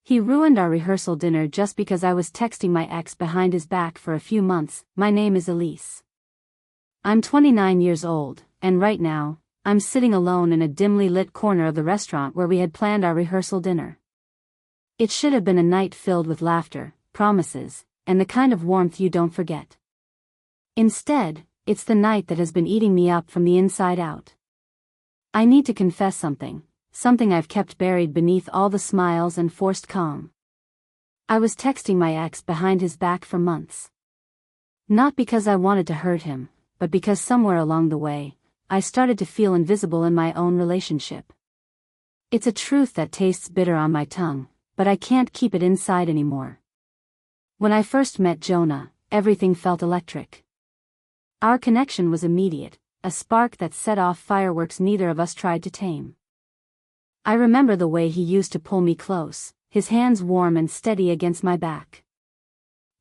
He ruined our rehearsal dinner just because I was texting my ex behind his back for a few months. My name is Elise. I'm 29 years old, and right now, I'm sitting alone in a dimly lit corner of the restaurant where we had planned our rehearsal dinner. It should have been a night filled with laughter, promises, and the kind of warmth you don't forget. Instead, it's the night that has been eating me up from the inside out. I need to confess something I've kept buried beneath all the smiles and forced calm. I was texting my ex behind his back for months. Not because I wanted to hurt him, but because somewhere along the way, I started to feel invisible in my own relationship. It's a truth that tastes bitter on my tongue, but I can't keep it inside anymore. When I first met Jonah, everything felt electric. Our connection was immediate, a spark that set off fireworks neither of us tried to tame. I remember the way he used to pull me close, his hands warm and steady against my back.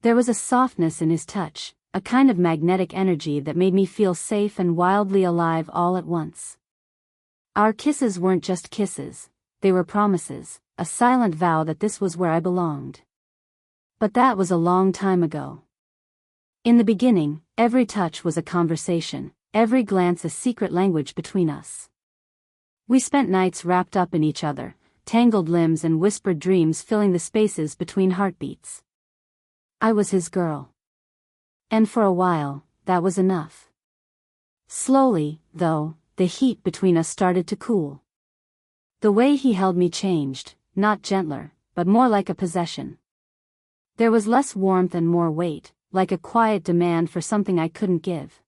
There was a softness in his touch, a kind of magnetic energy that made me feel safe and wildly alive all at once. Our kisses weren't just kisses, they were promises, a silent vow that this was where I belonged. But that was a long time ago. In the beginning, every touch was a conversation, every glance a secret language between us. We spent nights wrapped up in each other, tangled limbs and whispered dreams filling the spaces between heartbeats. I was his girl. And for a while, that was enough. Slowly, though, the heat between us started to cool. The way he held me changed, not gentler, but more like a possession. There was less warmth and more weight, like a quiet demand for something I couldn't give.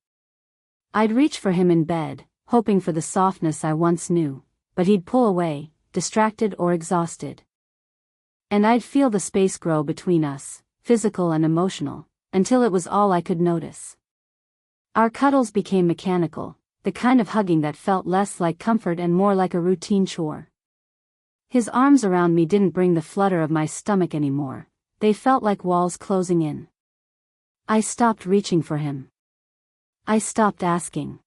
I'd reach for him in bed, hoping for the softness I once knew, but he'd pull away, distracted or exhausted. And I'd feel the space grow between us, physical and emotional, until it was all I could notice. Our cuddles became mechanical, the kind of hugging that felt less like comfort and more like a routine chore. His arms around me didn't bring the flutter of my stomach anymore, they felt like walls closing in. I stopped reaching for him. I stopped asking.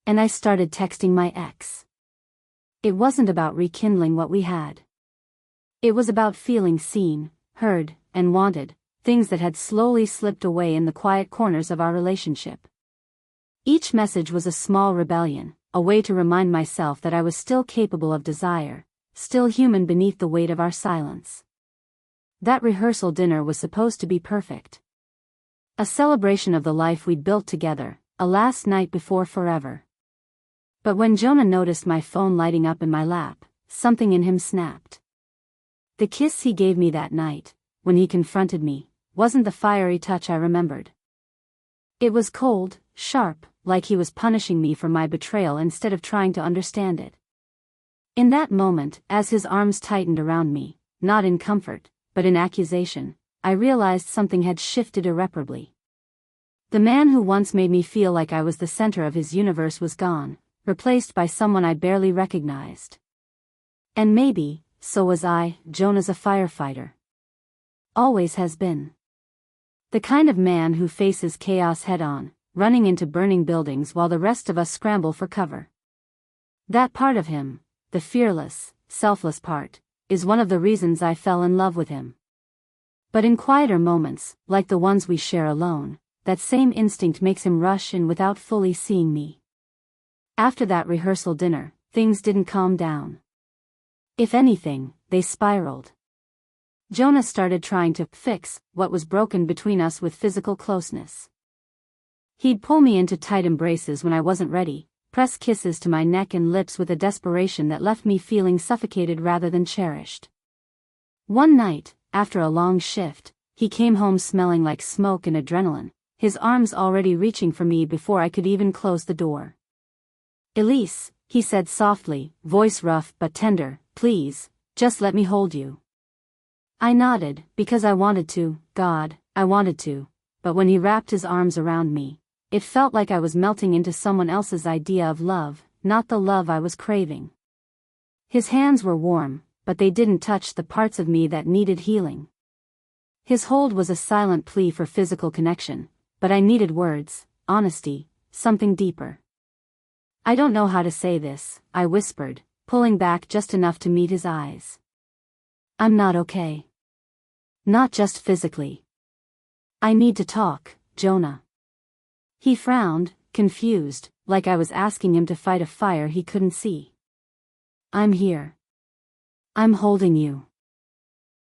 And I started texting my ex. It wasn't about rekindling what we had. It was about feeling seen, heard, and wanted, things that had slowly slipped away in the quiet corners of our relationship. Each message was a small rebellion, a way to remind myself that I was still capable of desire, still human beneath the weight of our silence. That rehearsal dinner was supposed to be perfect. A celebration of the life we'd built together, a last night before forever. But when Jonah noticed my phone lighting up in my lap, something in him snapped. The kiss he gave me that night, when he confronted me, wasn't the fiery touch I remembered. It was cold, sharp, like he was punishing me for my betrayal instead of trying to understand it. In that moment, as his arms tightened around me, not in comfort, but in accusation, I realized something had shifted irreparably. The man who once made me feel like I was the center of his universe was gone, replaced by someone I barely recognized. And maybe, so was I. Jonah's a firefighter. Always has been. The kind of man who faces chaos head-on, running into burning buildings while the rest of us scramble for cover. That part of him, the fearless, selfless part, is one of the reasons I fell in love with him. But in quieter moments, like the ones we share alone, that same instinct makes him rush in without fully seeing me. After that rehearsal dinner, things didn't calm down. If anything, they spiraled. Jonah started trying to fix what was broken between us with physical closeness. He'd pull me into tight embraces when I wasn't ready, press kisses to my neck and lips with a desperation that left me feeling suffocated rather than cherished. One night, after a long shift, he came home smelling like smoke and adrenaline, his arms already reaching for me before I could even close the door. "Elise," he said softly, voice rough but tender, "please, just let me hold you." I nodded, because I wanted to, God, I wanted to, but when he wrapped his arms around me, it felt like I was melting into someone else's idea of love, not the love I was craving. His hands were warm, but they didn't touch the parts of me that needed healing. His hold was a silent plea for physical connection, but I needed words, honesty, something deeper. "I don't know how to say this," I whispered, pulling back just enough to meet his eyes. I'm not okay. Not just physically. I need to talk, Jonah. He frowned, confused, like I was asking him to fight a fire he couldn't see. I'm here. I'm holding you.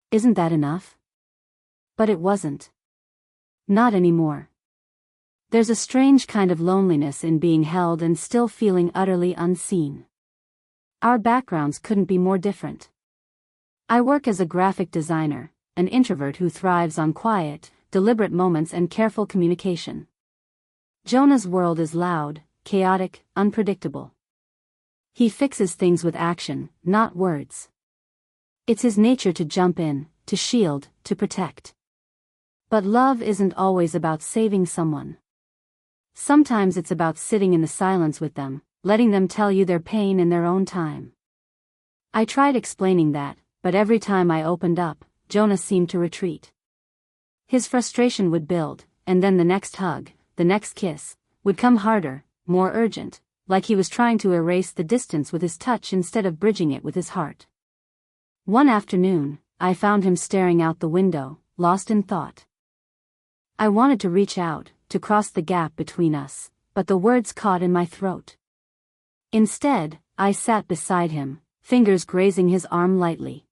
Isn't that enough? But it wasn't. Not anymore. There's a strange kind of loneliness in being held and still feeling utterly unseen. Our backgrounds couldn't be more different. I work as a graphic designer, an introvert who thrives on quiet, deliberate moments and careful communication. Jonah's world is loud, chaotic, unpredictable. He fixes things with action, not words. It's his nature to jump in, to shield, to protect. But love isn't always about saving someone. Sometimes it's about sitting in the silence with them, letting them tell you their pain in their own time. I tried explaining that, but every time I opened up, Jonah seemed to retreat. His frustration would build, and then the next hug, the next kiss, would come harder, more urgent, like he was trying to erase the distance with his touch instead of bridging it with his heart. One afternoon, I found him staring out the window, lost in thought. I wanted to reach out, to cross the gap between us, but the words caught in my throat. Instead, I sat beside him, fingers grazing his arm lightly.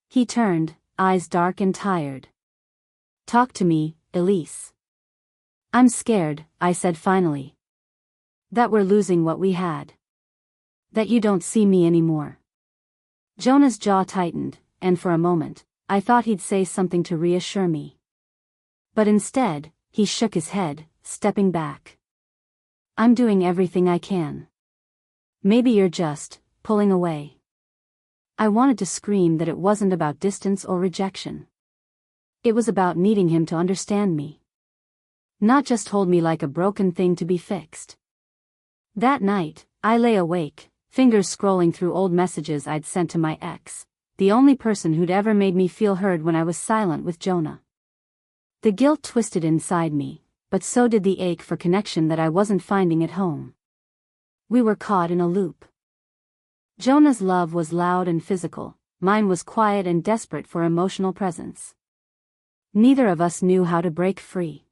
He turned, eyes dark and tired. Talk to me, Elise. I'm scared, I said finally. That we're losing what we had. That you don't see me anymore. Jonah's jaw tightened, and for a moment, I thought he'd say something to reassure me. But instead, he shook his head, stepping back. I'm doing everything I can. Maybe you're just pulling away. I wanted to scream that it wasn't about distance or rejection. It was about needing him to understand me. Not just hold me like a broken thing to be fixed. That night, I lay awake, fingers scrolling through old messages I'd sent to my ex, the only person who'd ever made me feel heard when I was silent with Jonah. The guilt twisted inside me, but so did the ache for connection that I wasn't finding at home. We were caught in a loop. Jonah's love was loud and physical, mine was quiet and desperate for emotional presence. Neither of us knew how to break free.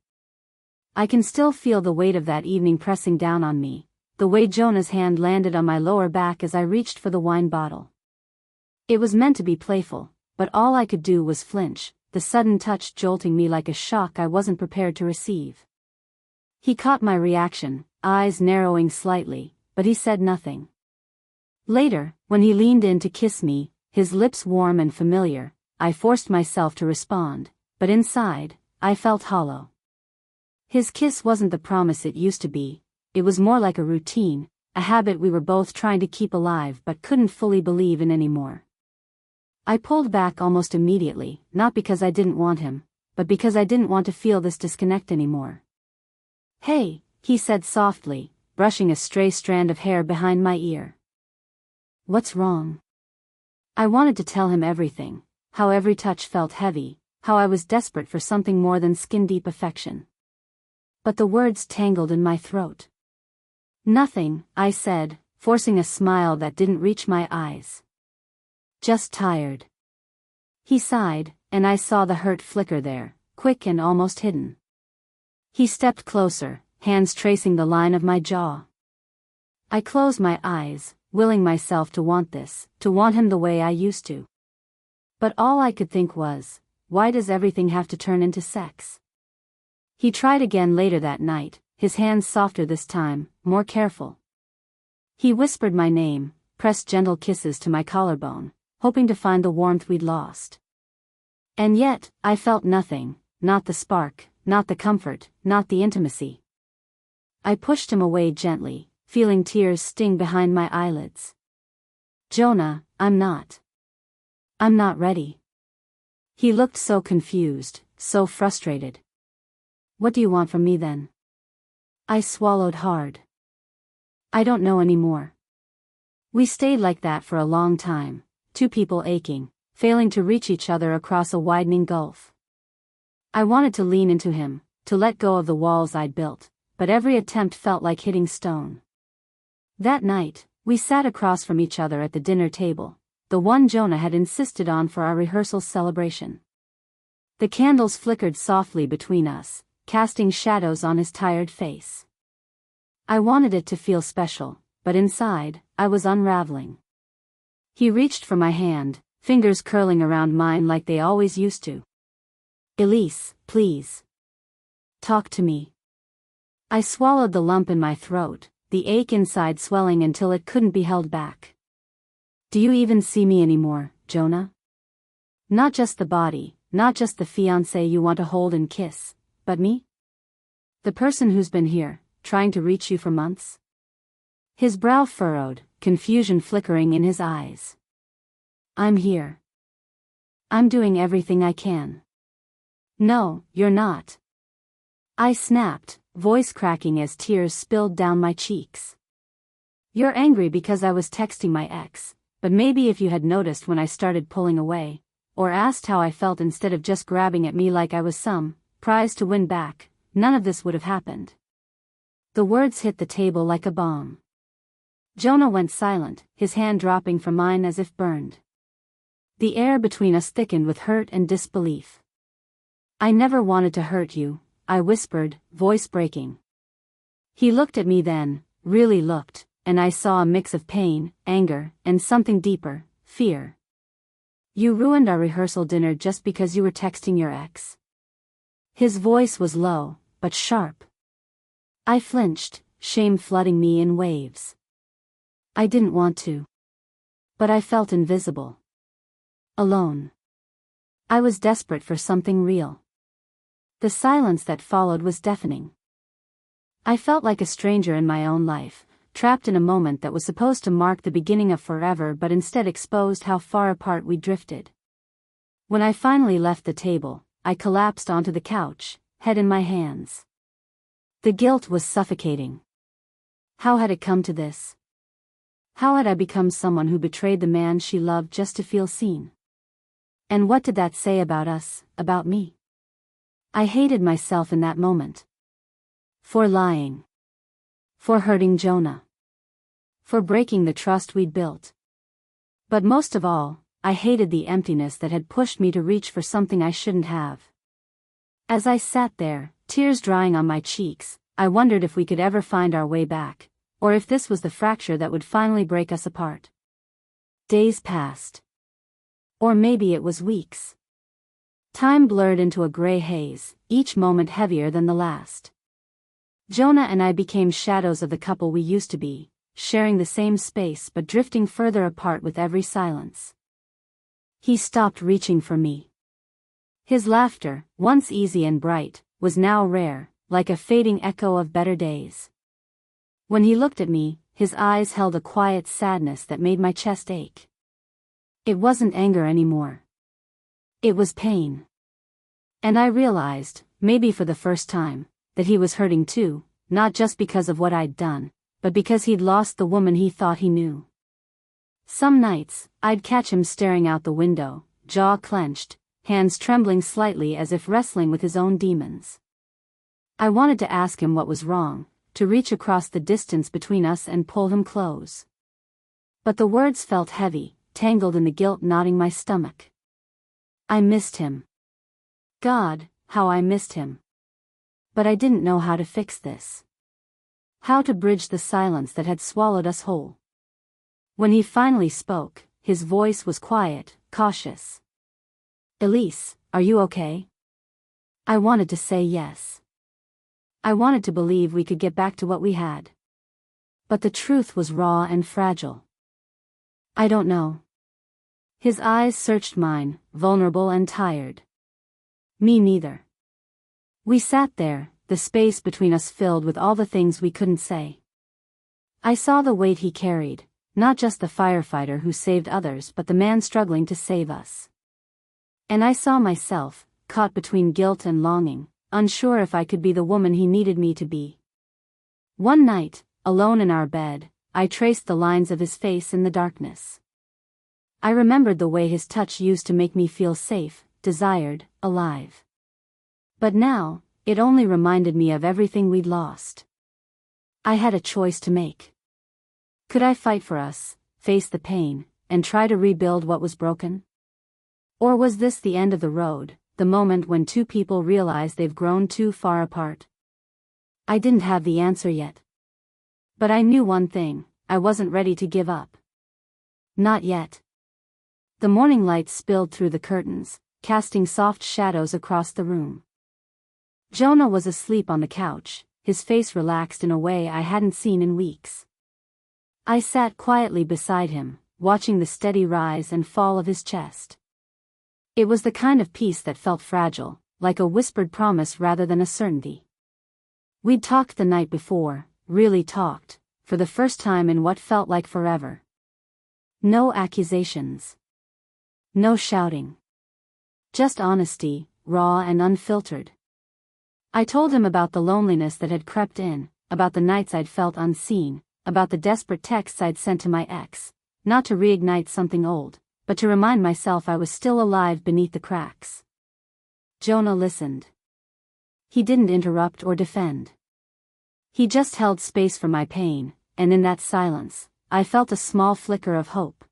I can still feel the weight of that evening pressing down on me, the way Jonah's hand landed on my lower back as I reached for the wine bottle. It was meant to be playful, but all I could do was flinch, the sudden touch jolting me like a shock I wasn't prepared to receive. He caught my reaction, eyes narrowing slightly, but he said nothing. Later, when he leaned in to kiss me, his lips warm and familiar, I forced myself to respond, but inside, I felt hollow. His kiss wasn't the promise it used to be, it was more like a routine, a habit we were both trying to keep alive but couldn't fully believe in anymore. I pulled back almost immediately, not because I didn't want him, but because I didn't want to feel this disconnect anymore. Hey, he said softly, brushing a stray strand of hair behind my ear. What's wrong? I wanted to tell him everything, how every touch felt heavy, how I was desperate for something more than skin-deep affection. But the words tangled in my throat. Nothing, I said, forcing a smile that didn't reach my eyes. Just tired. He sighed, and I saw the hurt flicker there, quick and almost hidden. He stepped closer, hands tracing the line of my jaw. I closed my eyes, willing myself to want this, to want him the way I used to. But all I could think was, why does everything have to turn into sex? He tried again later that night, his hands softer this time, more careful. He whispered my name, pressed gentle kisses to my collarbone, hoping to find the warmth we'd lost. And yet, I felt nothing, not the spark, not the comfort, not the intimacy. I pushed him away gently, feeling tears sting behind my eyelids. Jonah, I'm not ready. He looked so confused, so frustrated. What do you want from me then? I swallowed hard. I don't know anymore. We stayed like that for a long time, two people aching, failing to reach each other across a widening gulf. I wanted to lean into him, to let go of the walls I'd built, but every attempt felt like hitting stone. That night, we sat across from each other at the dinner table, the one Jonah had insisted on for our rehearsal celebration. The candles flickered softly between us, casting shadows on his tired face. I wanted it to feel special, but inside, I was unraveling. He reached for my hand, fingers curling around mine like they always used to. "Elise, please. Talk to me." I swallowed the lump in my throat, the ache inside swelling until it couldn't be held back. "Do you even see me anymore, Jonah? Not just the body, not just the fiancé you want to hold and kiss, but me? The person who's been here, trying to reach you for months?" His brow furrowed, confusion flickering in his eyes. "I'm here. I'm doing everything I can." "No, you're not." I snapped, voice cracking as tears spilled down my cheeks. "You're angry because I was texting my ex, but maybe if you had noticed when I started pulling away, or asked how I felt instead of just grabbing at me like I was some prize to win back, none of this would have happened." The words hit the table like a bomb. Jonah went silent, his hand dropping from mine as if burned. The air between us thickened with hurt and disbelief. "I never wanted to hurt you," I whispered, voice breaking. He looked at me then, really looked, and I saw a mix of pain, anger, and something deeper, fear. "You ruined our rehearsal dinner just because you were texting your ex?" His voice was low, but sharp. I flinched, shame flooding me in waves. I didn't want to. But I felt invisible. Alone. I was desperate for something real. The silence that followed was deafening. I felt like a stranger in my own life, trapped in a moment that was supposed to mark the beginning of forever but instead exposed how far apart we drifted. When I finally left the table, I collapsed onto the couch, head in my hands. The guilt was suffocating. How had it come to this? How had I become someone who betrayed the man she loved just to feel seen? And what did that say about us, about me? I hated myself in that moment. For lying. For hurting Jonah. For breaking the trust we'd built. But most of all, I hated the emptiness that had pushed me to reach for something I shouldn't have. As I sat there, tears drying on my cheeks, I wondered if we could ever find our way back, or if this was the fracture that would finally break us apart. Days passed. Or maybe it was weeks. Time blurred into a gray haze, each moment heavier than the last. Jonah and I became shadows of the couple we used to be, sharing the same space but drifting further apart with every silence. He stopped reaching for me. His laughter, once easy and bright, was now rare, like a fading echo of better days. When he looked at me, his eyes held a quiet sadness that made my chest ache. It wasn't anger anymore. It was pain. And I realized, maybe for the first time, that he was hurting too, not just because of what I'd done, but because he'd lost the woman he thought he knew. Some nights, I'd catch him staring out the window, jaw clenched, hands trembling slightly as if wrestling with his own demons. I wanted to ask him what was wrong, to reach across the distance between us and pull him close. But the words felt heavy, tangled in the guilt knotting my stomach. I missed him. God, how I missed him. But I didn't know how to fix this. How to bridge the silence that had swallowed us whole. When he finally spoke, his voice was quiet, cautious. "Elise, are you okay?" I wanted to say yes. I wanted to believe we could get back to what we had. But the truth was raw and fragile. "I don't know." His eyes searched mine, vulnerable and tired. "Me neither." We sat there, the space between us filled with all the things we couldn't say. I saw the weight he carried, not just the firefighter who saved others but the man struggling to save us. And I saw myself, caught between guilt and longing, unsure if I could be the woman he needed me to be. One night, alone in our bed, I traced the lines of his face in the darkness. I remembered the way his touch used to make me feel safe, desired, alive. But now, it only reminded me of everything we'd lost. I had a choice to make. Could I fight for us, face the pain, and try to rebuild what was broken? Or was this the end of the road, the moment when two people realize they've grown too far apart? I didn't have the answer yet. But I knew one thing: I wasn't ready to give up. Not yet. The morning light spilled through the curtains, casting soft shadows across the room. Jonah was asleep on the couch, his face relaxed in a way I hadn't seen in weeks. I sat quietly beside him, watching the steady rise and fall of his chest. It was the kind of peace that felt fragile, like a whispered promise rather than a certainty. We'd talked the night before, really talked, for the first time in what felt like forever. No accusations. No shouting. Just honesty, raw and unfiltered. I told him about the loneliness that had crept in, about the nights I'd felt unseen, about the desperate texts I'd sent to my ex, not to reignite something old, but to remind myself I was still alive beneath the cracks. Jonah listened. He didn't interrupt or defend. He just held space for my pain, and in that silence, I felt a small flicker of hope.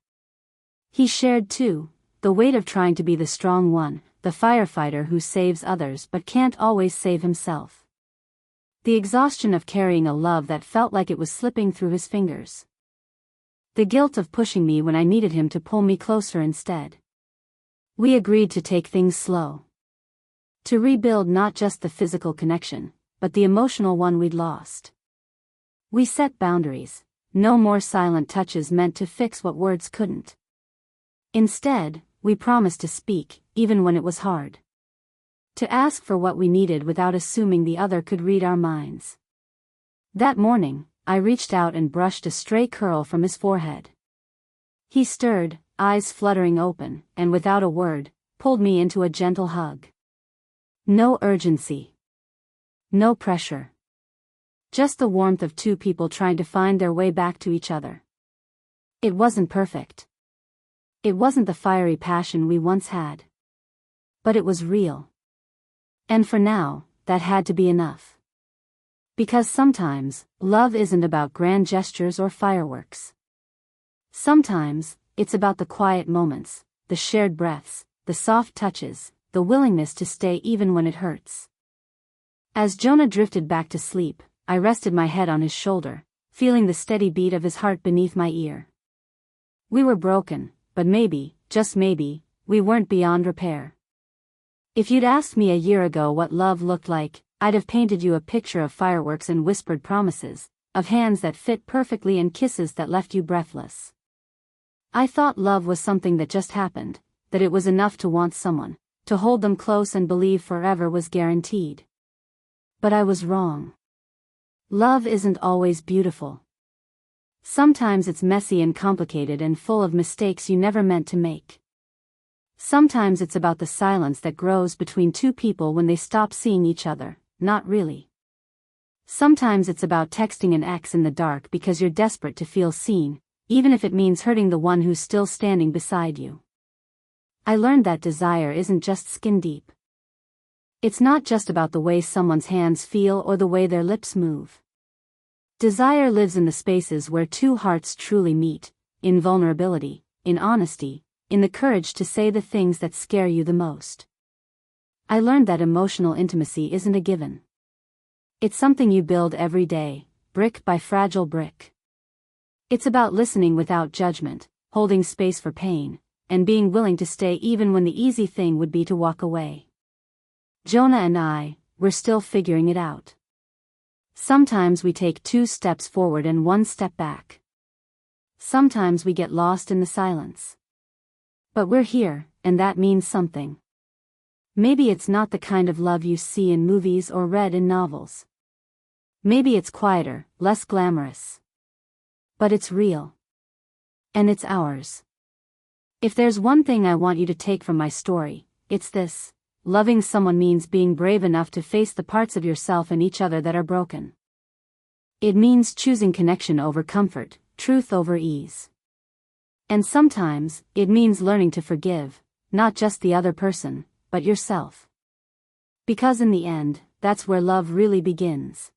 He shared too, the weight of trying to be the strong one, the firefighter who saves others but can't always save himself. The exhaustion of carrying a love that felt like it was slipping through his fingers. The guilt of pushing me when I needed him to pull me closer instead. We agreed to take things slow. To rebuild not just the physical connection, but the emotional one we'd lost. We set boundaries, no more silent touches meant to fix what words couldn't. Instead, we promised to speak, even when it was hard. To ask for what we needed without assuming the other could read our minds. That morning, I reached out and brushed a stray curl from his forehead. He stirred, eyes fluttering open, and without a word, pulled me into a gentle hug. No urgency. No pressure. Just the warmth of two people trying to find their way back to each other. It wasn't perfect. It wasn't the fiery passion we once had. But it was real. And for now, that had to be enough. Because sometimes, love isn't about grand gestures or fireworks. Sometimes, it's about the quiet moments, the shared breaths, the soft touches, the willingness to stay even when it hurts. As Jonah drifted back to sleep, I rested my head on his shoulder, feeling the steady beat of his heart beneath my ear. We were broken, but maybe, just maybe, we weren't beyond repair. If you'd asked me a year ago what love looked like, I'd have painted you a picture of fireworks and whispered promises, of hands that fit perfectly and kisses that left you breathless. I thought love was something that just happened, that it was enough to want someone, to hold them close and believe forever was guaranteed. But I was wrong. Love isn't always beautiful. Sometimes it's messy and complicated and full of mistakes you never meant to make. Sometimes it's about the silence that grows between two people when they stop seeing each other, not really. Sometimes it's about texting an ex in the dark because you're desperate to feel seen, even if it means hurting the one who's still standing beside you. I learned that desire isn't just skin deep. It's not just about the way someone's hands feel or the way their lips move. Desire lives in the spaces where two hearts truly meet, in vulnerability, in honesty, in the courage to say the things that scare you the most. I learned that emotional intimacy isn't a given. It's something you build every day, brick by fragile brick. It's about listening without judgment, holding space for pain, and being willing to stay even when the easy thing would be to walk away. Jonah and we're still figuring it out. Sometimes we take 2 steps forward and 1 step back. Sometimes we get lost in the silence. But we're here, and that means something. Maybe it's not the kind of love you see in movies or read in novels. Maybe it's quieter, less glamorous. But it's real. And it's ours. If there's one thing I want you to take from my story, it's this: loving someone means being brave enough to face the parts of yourself and each other that are broken. It means choosing connection over comfort, truth over ease. And sometimes, it means learning to forgive, not just the other person, but yourself. Because in the end, that's where love really begins.